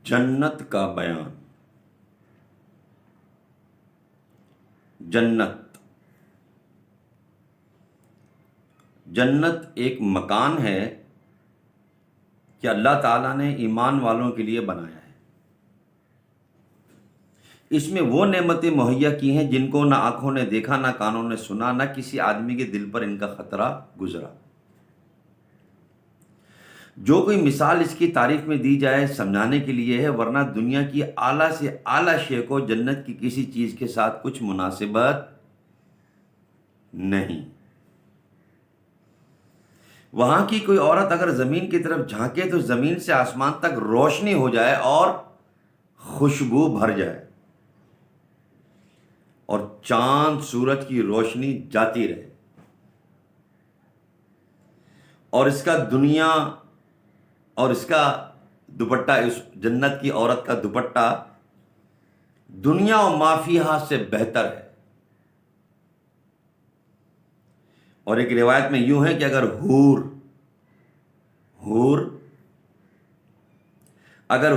جنت کا بیان۔ جنت ایک مکان ہے کہ اللہ تعالیٰ نے ایمان والوں کے لیے بنایا ہے۔ اس میں وہ نعمتیں مہیا کی ہیں جن کو نہ آنکھوں نے دیکھا، نہ کانوں نے سنا، نہ کسی آدمی کے دل پر ان کا خطرہ گزرا۔ جو کوئی مثال اس کی تعریف میں دی جائے سمجھانے کے لیے ہے، ورنہ دنیا کی اعلیٰ سے اعلیٰ شے کو جنت کی کسی چیز کے ساتھ کچھ مناسبت نہیں۔ وہاں کی کوئی عورت اگر زمین کی طرف جھانکے تو زمین سے آسمان تک روشنی ہو جائے اور خوشبو بھر جائے، اور چاند سورج کی روشنی جاتی رہے، اور اس کا دنیا اور اس کا دوپٹہ، اس جنت کی عورت کا دوپٹہ دنیا و ما فیہا سے بہتر ہے۔ اور ایک روایت میں یوں ہے کہ اگر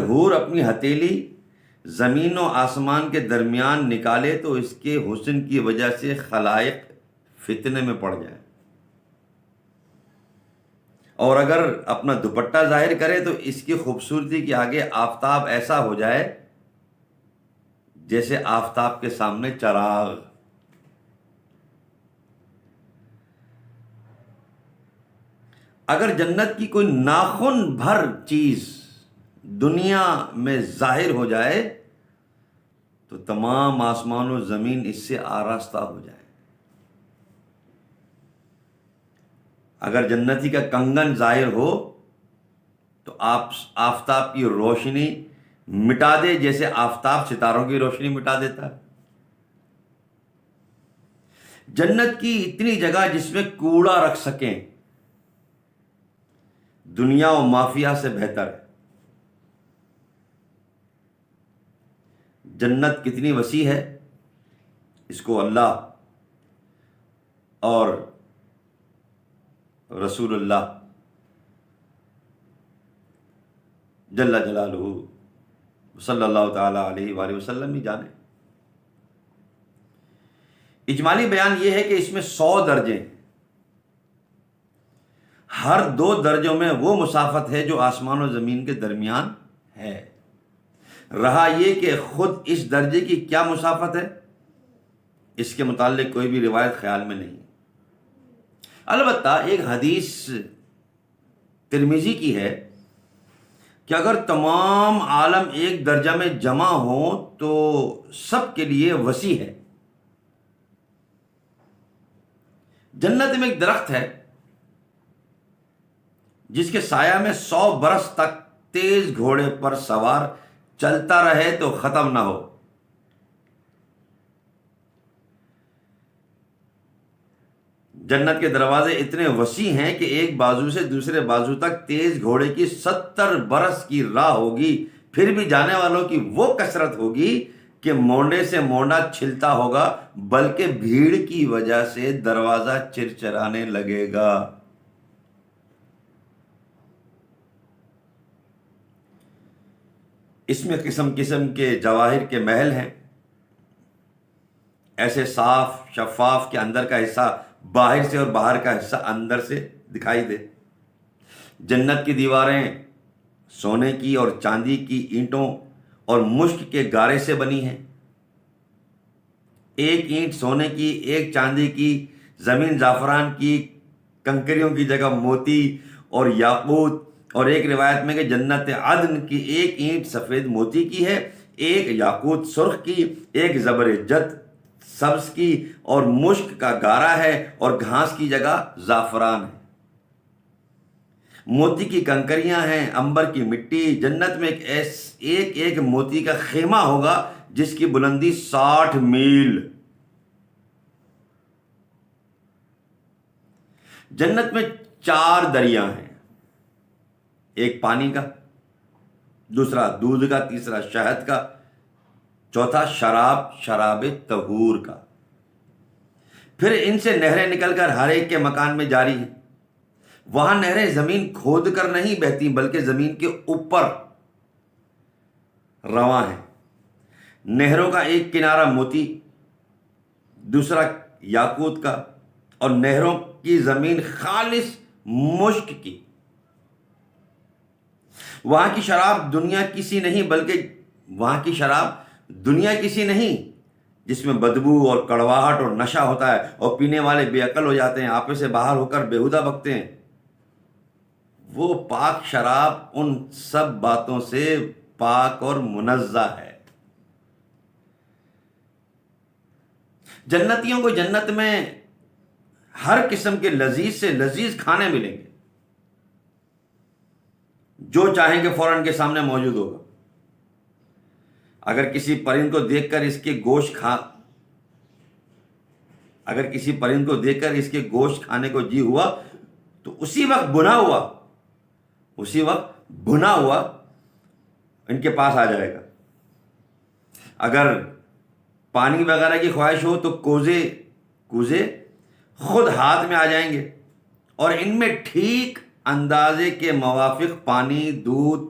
حور اپنی ہتھیلی زمین و آسمان کے درمیان نکالے تو اس کے حسن کی وجہ سے خلائق فتنے میں پڑ جائے، اور اگر اپنا دوپٹہ ظاہر کرے تو اس کی خوبصورتی کے آگے آفتاب ایسا ہو جائے جیسے آفتاب کے سامنے چراغ۔ اگر جنت کی کوئی ناخن بھر چیز دنیا میں ظاہر ہو جائے تو تمام آسمان و زمین اس سے آراستہ ہو جائے۔ اگر جنتی کا کنگن ظاہر ہو تو آفتاب کی روشنی مٹا دے جیسے آفتاب ستاروں کی روشنی مٹا دیتا ہے۔ جنت کی اتنی جگہ جس میں کوڑا رکھ سکیں دنیا و مافیا سے بہتر ہے۔ جنت کتنی وسیع ہے، اس کو اللہ اور رسول اللہ جل جلالہ صلی اللہ تعالی علیہ وآلہ وسلم ہی جانے۔ اجمالی بیان یہ ہے کہ اس میں 100 درجے ہیں، ہر 2 درجوں میں وہ مسافت ہے جو آسمان و زمین کے درمیان ہے۔ رہا یہ کہ خود اس درجے کی کیا مسافت ہے، اس کے متعلق کوئی بھی روایت خیال میں نہیں۔ البتہ ایک حدیث ترمذی کی ہے کہ اگر تمام عالم ایک درجہ میں جمع ہوں تو سب کے لیے وسیع ہے۔ جنت میں ایک درخت ہے جس کے سایہ میں 100 برس تک تیز گھوڑے پر سوار چلتا رہے تو ختم نہ ہو۔ جنت کے دروازے اتنے وسیع ہیں کہ ایک بازو سے دوسرے بازو تک تیز گھوڑے کی 70 برس کی راہ ہوگی، پھر بھی جانے والوں کی وہ کثرت ہوگی کہ مونڈے سے مونڈا چھلتا ہوگا، بلکہ بھیڑ کی وجہ سے دروازہ چرچرانے لگے گا۔ اس میں قسم قسم کے جواہر کے محل ہیں، ایسے صاف شفاف کہ اندر کا حصہ باہر سے اور باہر کا حصہ اندر سے دکھائی دے۔ جنت کی دیواریں سونے کی اور چاندی کی اینٹوں اور مشک کے گارے سے بنی ہیں، ایک اینٹ سونے کی، ایک چاندی کی، زمین زعفران کی، کنکریوں کی جگہ موتی اور یاقوت، اور ایک روایت میں کہ جنت عدن کی ایک اینٹ سفید موتی کی ہے، ایک یاقوت سرخ کی، ایک زبرجد سبز کی، اور مشک کا گارا ہے، اور گھاس کی جگہ زعفران ہے۔ موتی کی کنکریاں ہیں، عنبر کی مٹی۔ جنت میں ایک موتی کا خیمہ ہوگا جس کی بلندی 60 میل۔ جنت میں 4 دریا ہیں، ایک پانی کا، دوسرا دودھ کا، تیسرا شہد کا، چوتھا شراب طہور کا۔ پھر ان سے نہریں نکل کر ہر ایک کے مکان میں جاری ہیں۔ وہاں نہریں زمین کھود کر نہیں بہتی بلکہ زمین کے اوپر رواں ہیں. نہروں کا ایک کنارہ موتی، دوسرا یاقوت کا، اور نہروں کی زمین خالص مشک کی. وہاں کی شراب دنیا کسی نہیں جس میں بدبو اور کڑواہٹ اور نشہ ہوتا ہے اور پینے والے بے عقل ہو جاتے ہیں، آپے سے باہر ہو کر بیہودہ بکتے ہیں. وہ پاک شراب ان سب باتوں سے پاک اور منزہ ہے. جنتیوں کو جنت میں ہر قسم کے لذیذ سے لذیذ کھانے ملیں گے، جو چاہیں گے فوراً کے سامنے موجود ہوگا. اگر کسی پرند کو دیکھ کر اس کے گوشت کھانے کو جی ہوا تو اسی وقت بھنا ہوا ان کے پاس آ جائے گا. اگر پانی وغیرہ کی خواہش ہو تو کوزے خود ہاتھ میں آ جائیں گے، اور ان میں ٹھیک اندازے کے موافق پانی، دودھ،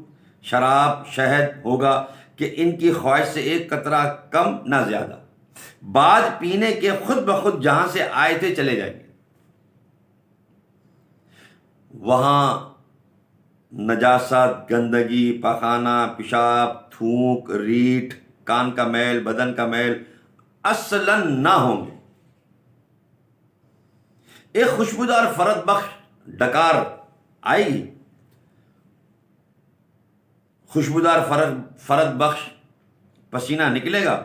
شراب، شہد ہوگا کہ ان کی خواہش سے ایک قطرہ کم نہ زیادہ. بعد پینے کے خود بخود جہاں سے آئے تھے چلے جائیں گے. وہاں نجاست، گندگی، پاخانہ، پیشاب، تھوک، ریٹھ، کان کا میل، بدن کا میل اصلاً نہ ہوں گے. ایک خوشبودار فرد بخش ڈکار آئے گی، خوشبودار فرد بخش پسینہ نکلے گا،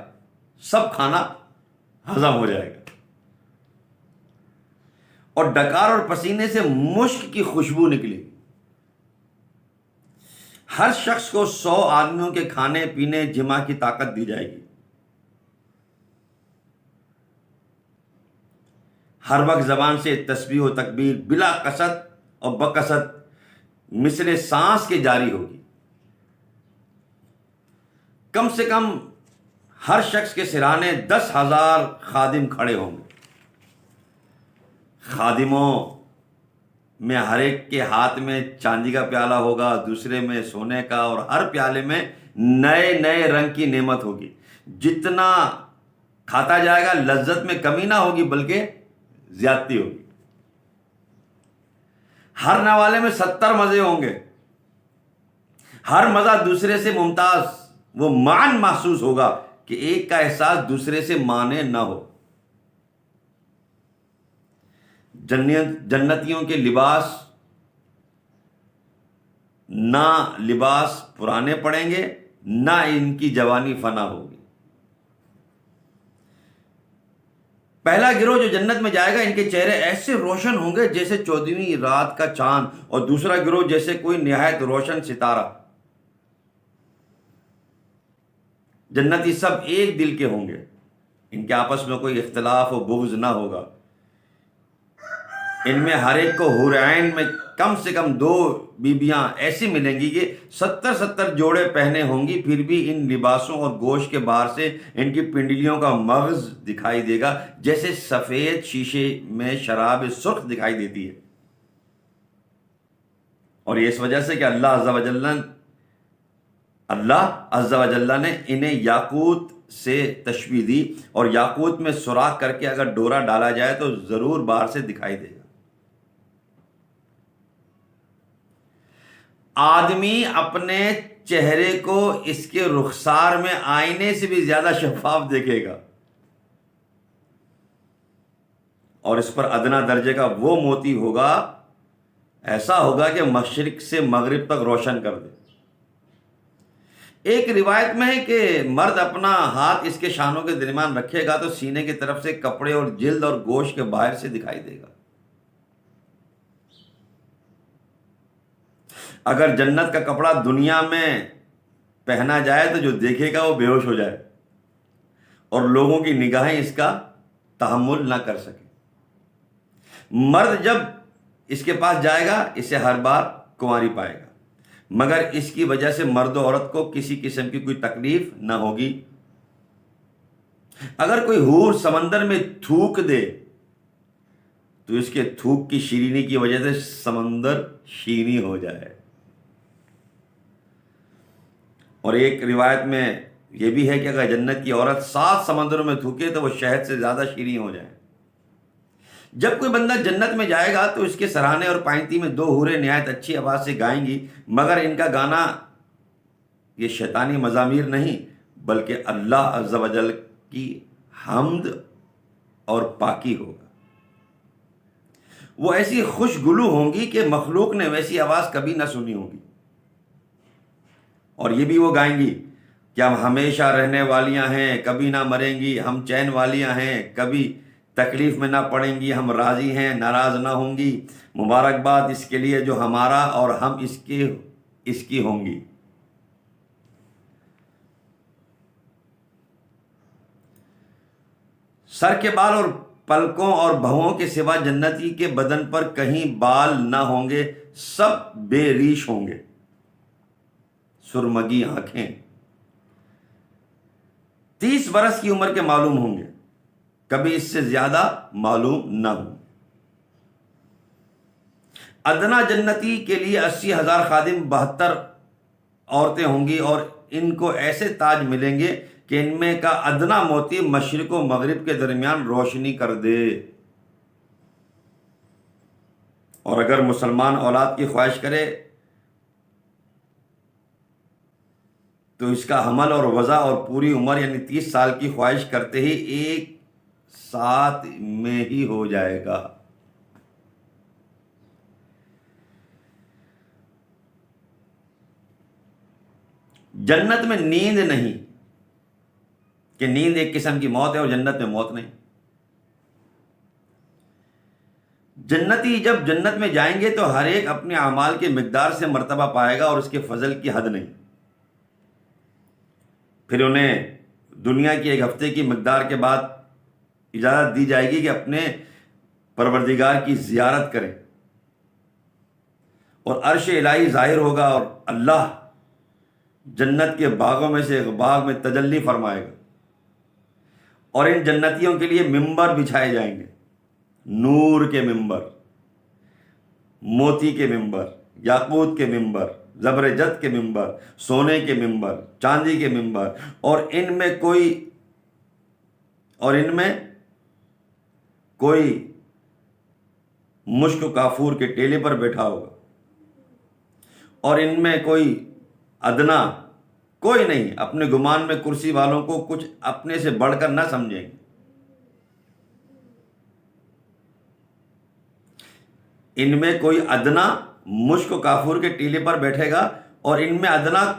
سب کھانا ہضم ہو جائے گا. اور ڈکار اور پسینے سے مشک کی خوشبو نکلے گی. ہر شخص کو 100 آدمیوں کے کھانے پینے جمع کی طاقت دی جائے گی. ہر وقت زبان سے تسبیح و تکبیر بلا کسر اور بکثرت مثل سانس کے جاری ہوگی. کم سے کم ہر شخص کے سرانے 10,000 خادم کھڑے ہوں گے. خادموں میں ہر ایک کے ہاتھ میں چاندی کا پیالہ ہوگا، دوسرے میں سونے کا، اور ہر پیالے میں نئے نئے رنگ کی نعمت ہوگی. جتنا کھاتا جائے گا لذت میں کمی نہ ہوگی بلکہ زیادتی ہوگی. ہر نوالے میں 70 مزے ہوں گے. ہر مزہ دوسرے سے ممتاز وہ معن محسوس ہوگا کہ ایک کا احساس دوسرے سے مانے نہ ہو. جنتیوں کے لباس پرانے پڑیں گے، نہ ان کی جوانی فنا ہوگی. پہلا گروہ جو جنت میں جائے گا ان کے چہرے ایسے روشن ہوں گے جیسے 14ویں رات کا چاند، اور دوسرا گروہ جیسے کوئی نہایت روشن ستارہ. جنتی سب ایک دل کے ہوں گے، ان کے آپس میں کوئی اختلاف و بغض نہ ہوگا. ان میں ہر ایک کو حور عین میں کم سے کم 2 بیویاں ایسی ملیں گی کہ 70 جوڑے پہنے ہوں گی، پھر بھی ان لباسوں اور گوشت کے باہر سے ان کی پنڈلیوں کا مغز دکھائی دے گا جیسے سفید شیشے میں شراب سرخ دکھائی دیتی ہے. اور یہ اس وجہ سے کہ اللہ عز و جل نے انہیں یاقوت سے تشبیہ دی، اور یاقوت میں سوراخ کر کے اگر ڈورا ڈالا جائے تو ضرور باہر سے دکھائی دے گا. آدمی اپنے چہرے کو اس کے رخسار میں آئینے سے بھی زیادہ شفاف دیکھے گا، اور اس پر ادنا درجے کا وہ موتی ہوگا، ایسا ہوگا کہ مشرق سے مغرب تک روشن کر دے. ایک روایت میں ہے کہ مرد اپنا ہاتھ اس کے شانوں کے درمیان رکھے گا تو سینے کی طرف سے کپڑے اور جلد اور گوشت کے باہر سے دکھائی دے گا. اگر جنت کا کپڑا دنیا میں پہنا جائے تو جو دیکھے گا وہ بے ہوش ہو جائے، اور لوگوں کی نگاہیں اس کا تحمل نہ کر سکے. مرد جب اس کے پاس جائے گا اسے ہر بار کنواری پائے گا، مگر اس کی وجہ سے مرد و عورت کو کسی قسم کی کوئی تکلیف نہ ہوگی. اگر کوئی حور سمندر میں تھوک دے تو اس کے تھوک کی شیرینی کی وجہ سے سمندر شیریں ہو جائے. اور ایک روایت میں یہ بھی ہے کہ اگر جنت کی عورت 7 سمندروں میں تھوکے تو وہ شہد سے زیادہ شیریں ہو جائیں۔ جب کوئی بندہ جنت میں جائے گا تو اس کے سرانے اور پائنتی میں 2 حوریں نہایت اچھی آواز سے گائیں گی، مگر ان کا گانا یہ شیطانی مزامیر نہیں بلکہ اللہ عز و جل کی حمد اور پاکی ہوگا۔ وہ ایسی خوش گلو ہوں گی کہ مخلوق نے ویسی آواز کبھی نہ سنی ہوگی۔ اور یہ بھی وہ گائیں گی کہ ہم ہمیشہ رہنے والیاں ہیں، کبھی نہ مریں گی، ہم چین والیاں ہیں، کبھی تکلیف میں نہ پڑیں گی، ہم راضی ہیں، ناراض نہ ہوں گی، مبارکباد اس کے لیے جو ہمارا اور ہم اس کی ہوں گی۔ سر کے بال اور پلکوں اور بھووں کے سوا جنتی کے بدن پر کہیں بال نہ ہوں گے، سب بے ریش ہوں گے، سرمگی آنکھیں، 30 برس کی عمر کے معلوم ہوں گے، کبھی اس سے زیادہ معلوم نہ ہوں۔ ادنا جنتی کے لیے 80,000 خادم، 72 عورتیں ہوں گی، اور ان کو ایسے تاج ملیں گے کہ ان میں کا ادنا موتی مشرق و مغرب کے درمیان روشنی کر دے۔ اور اگر مسلمان اولاد کی خواہش کرے تو اس کا حمل اور وضع اور پوری عمر یعنی 30 سال کی خواہش کرتے ہی ایک ساتھ میں ہی ہو جائے گا۔ جنت میں نیند نہیں کہ نیند ایک قسم کی موت ہے اور جنت میں موت نہیں۔ جنتی جب جنت میں جائیں گے تو ہر ایک اپنے اعمال کے مقدار سے مرتبہ پائے گا اور اس کے فضل کی حد نہیں۔ پھر انہیں دنیا کی 1 ہفتے کی مقدار کے بعد اجازت دی جائے گی کہ اپنے پروردگار کی زیارت کریں، اور عرش الہی ظاہر ہوگا اور اللہ جنت کے باغوں میں سے ایک باغ میں تجلی فرمائے گا، اور ان جنتیوں کے لیے ممبر بچھائے جائیں گے، نور کے ممبر، موتی کے ممبر، یاقوت کے ممبر، زبرجد کے ممبر، سونے کے ممبر، چاندی کے ممبر، اور ان میں کوئی مشک و کافور کے ٹیلے پر بیٹھا ہوگا، اور ان میں کوئی ادنا کوئی نہیں، اپنے گمان میں کرسی والوں کو کچھ اپنے سے بڑھ کر نہ سمجھیں گے۔ ان میں کوئی ادنا مشک و کافور کے ٹیلے پر بیٹھے گا، اور ان میں ادنا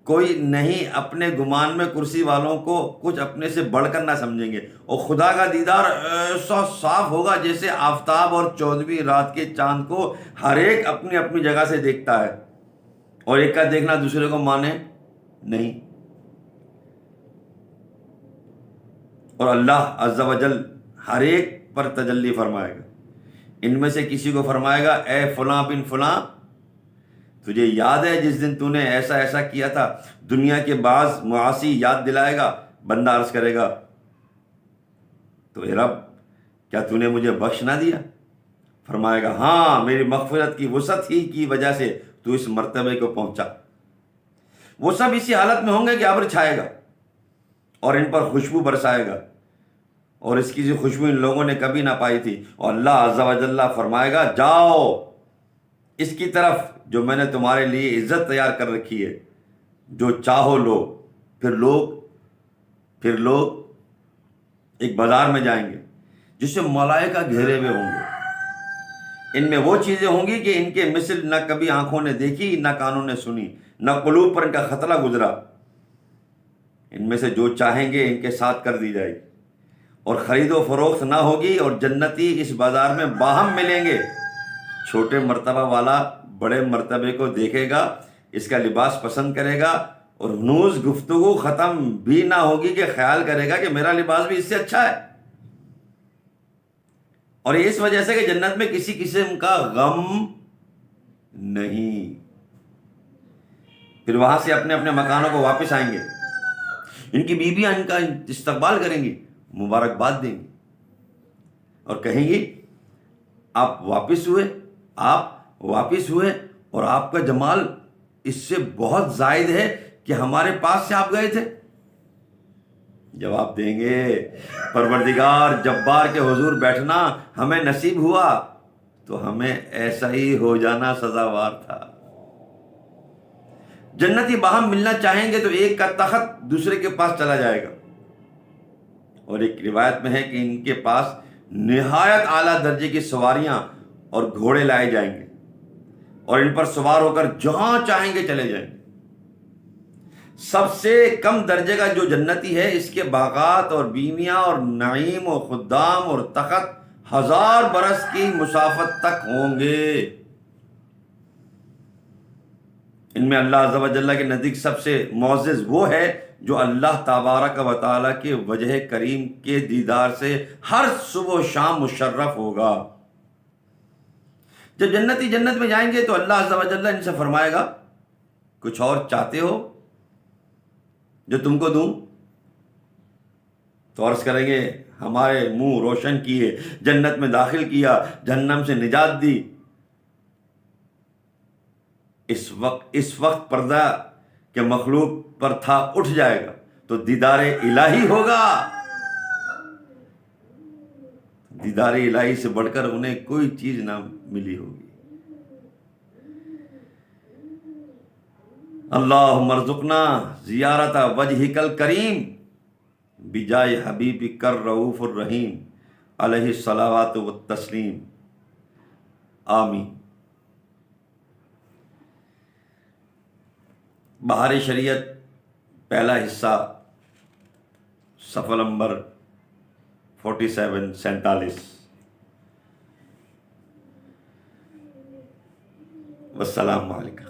کوئی نہیں، اپنے گمان میں کرسی والوں کو کچھ اپنے سے بڑھ کر نہ سمجھیں گے۔ اور خدا کا دیدار ایسا صاف ہوگا جیسے آفتاب اور 14ویں رات کے چاند کو ہر ایک اپنی اپنی جگہ سے دیکھتا ہے، اور ایک کا دیکھنا دوسرے کو مانے نہیں۔ اور اللہ عز و جل ہر ایک پر تجلی فرمائے گا۔ ان میں سے کسی کو فرمائے گا، اے فلاں بن فلاں، تجھے یاد ہے جس دن تو نے ایسا ایسا کیا تھا؟ دنیا کے بعض معاصی یاد دلائے گا۔ بندہ عرض کرے گا، تو اے رب کیا تو نے مجھے بخش نہ دیا؟ فرمائے گا، ہاں، میری مغفرت کی وسعت ہی کی وجہ سے تو اس مرتبے کو پہنچا۔ وہ سب اسی حالت میں ہوں گے کہ ابر چھائے گا اور ان پر خوشبو برسائے گا، اور اس کی خوشبو ان لوگوں نے کبھی نہ پائی تھی۔ اور اللہ عز و جل فرمائے گا، جاؤ اس کی طرف جو میں نے تمہارے لیے عزت تیار کر رکھی ہے، جو چاہو لو۔ پھر لوگ ایک بازار میں جائیں گے جس سے ملائکہ گھیرے ہوئے ہوں گے۔ ان میں وہ چیزیں ہوں گی کہ ان کے مثل نہ کبھی آنکھوں نے دیکھی، نہ کانوں نے سنی، نہ قلوب پر ان کا خطرہ گزرا۔ ان میں سے جو چاہیں گے ان کے ساتھ کر دی جائے گی، اور خرید و فروخت نہ ہوگی، اور جنتی اس بازار میں باہم ملیں گے۔ چھوٹے مرتبہ والا بڑے مرتبے کو دیکھے گا، اس کا لباس پسند کرے گا، اور ہنوز گفتگو ختم بھی نہ ہوگی کہ خیال کرے گا کہ میرا لباس بھی اس سے اچھا ہے۔ اور اس وجہ سے کہ جنت میں کسی قسم کا غم نہیں۔ پھر وہاں سے اپنے اپنے مکانوں کو واپس آئیں گے، ان کی بیویاں ان کا استقبال کریں گی، مبارکباد دیں گی، اور کہیں گی، آپ واپس ہوئے، اور آپ کا جمال اس سے بہت زائد ہے کہ ہمارے پاس سے آپ گئے تھے؟ جواب دیں گے پروردگار جبار کے حضور بیٹھنا ہمیں نصیب ہوا تو ہمیں ایسا ہی ہو جانا سزاوار تھا۔ جنتی باہم ملنا چاہیں گے تو ایک کا تخت دوسرے کے پاس چلا جائے گا، اور ایک روایت میں ہے کہ ان کے پاس نہایت اعلیٰ درجے کی سواریاں اور گھوڑے لائے جائیں گے، اور ان پر سوار ہو کر جہاں چاہیں گے چلے جائیں گے۔ سب سے کم درجے کا جو جنتی ہے، اس کے باغات اور بیویاں اور نعیم و خدام اور تخت 1000 برس کی مسافت تک ہوں گے۔ ان میں اللہ عز و جل کے نزدیک سب سے معزز وہ ہے جو اللہ تبارک و تعالیٰ کے وجہ کریم کے دیدار سے ہر صبح و شام مشرف ہوگا۔ جب جنتی جنت میں جائیں گے تو اللہ عز و جل ان سے فرمائے گا کچھ اور چاہتے ہو جو تم کو دوں؟ تو عرض کریں گے ہمارے منہ روشن کیے، جنت میں داخل کیا، جہنم سے نجات دی۔ اس وقت پردہ کے مخلوق پر تھا اٹھ جائے گا تو دیدار الہی ہوگا۔ دیدار الہی سے بڑھ کر انہیں کوئی چیز نہ ملی ہوگی۔ اللہم ارزقنا زیارت وجہک الکریم بجائے حبیبک الرؤوف الرحیم علیہ الصلوات والتسلیم، آمین۔ بہار شریعت پہلا حصہ صفحہ نمبر 47 والسلام علیکم۔